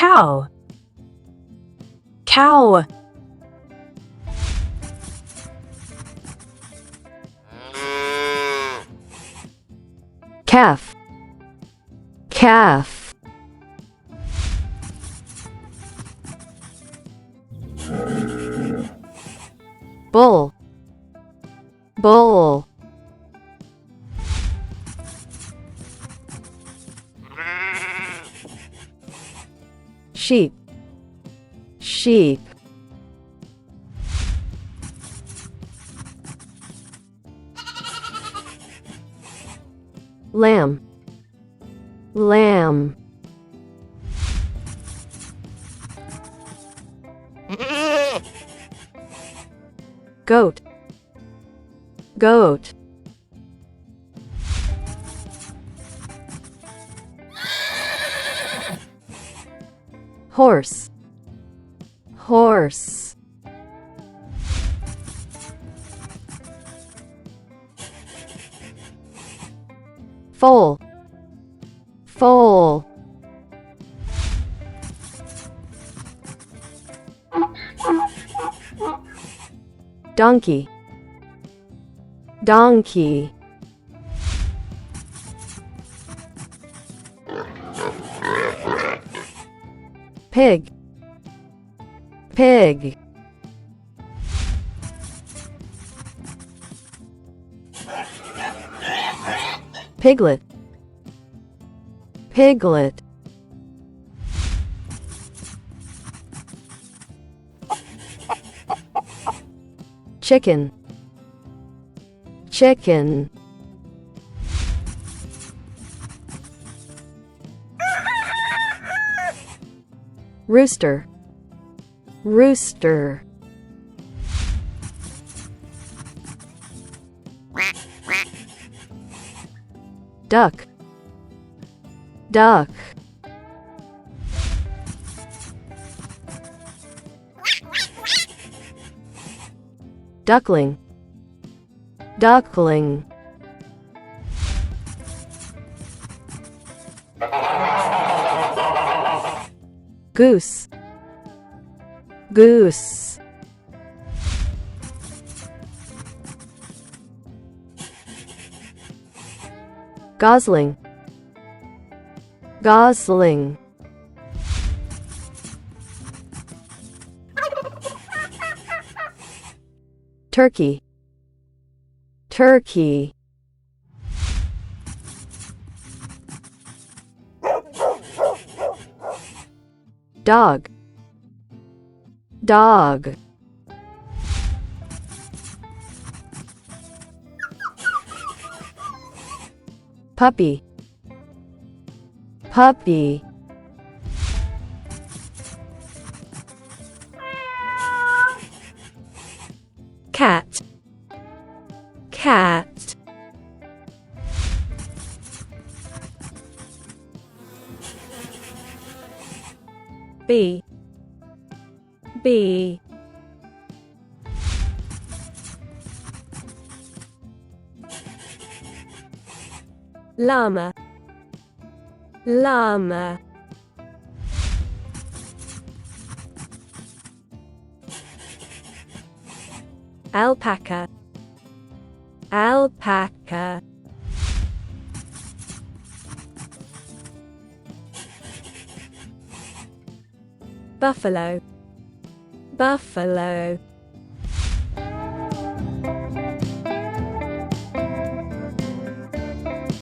Cow. Cow. Calf. Calf. Bull. Bull. Sheep. Sheep. Lamb. Lamb. Goat. Goat. Horse. Horse. Foal. Foal. Donkey. Donkey. Pig. Pig. Piglet. Piglet. Chicken. Chicken. Rooster. Rooster. Duck. Duck. Duckling. Duckling. Goose. Goose. Gosling. Gosling. Turkey. Turkey. Dog. Dog. Puppy. Puppy. Cat. Cat. Bee. Bee. Llama. Llama. Alpaca. Alpaca. Buffalo. Buffalo.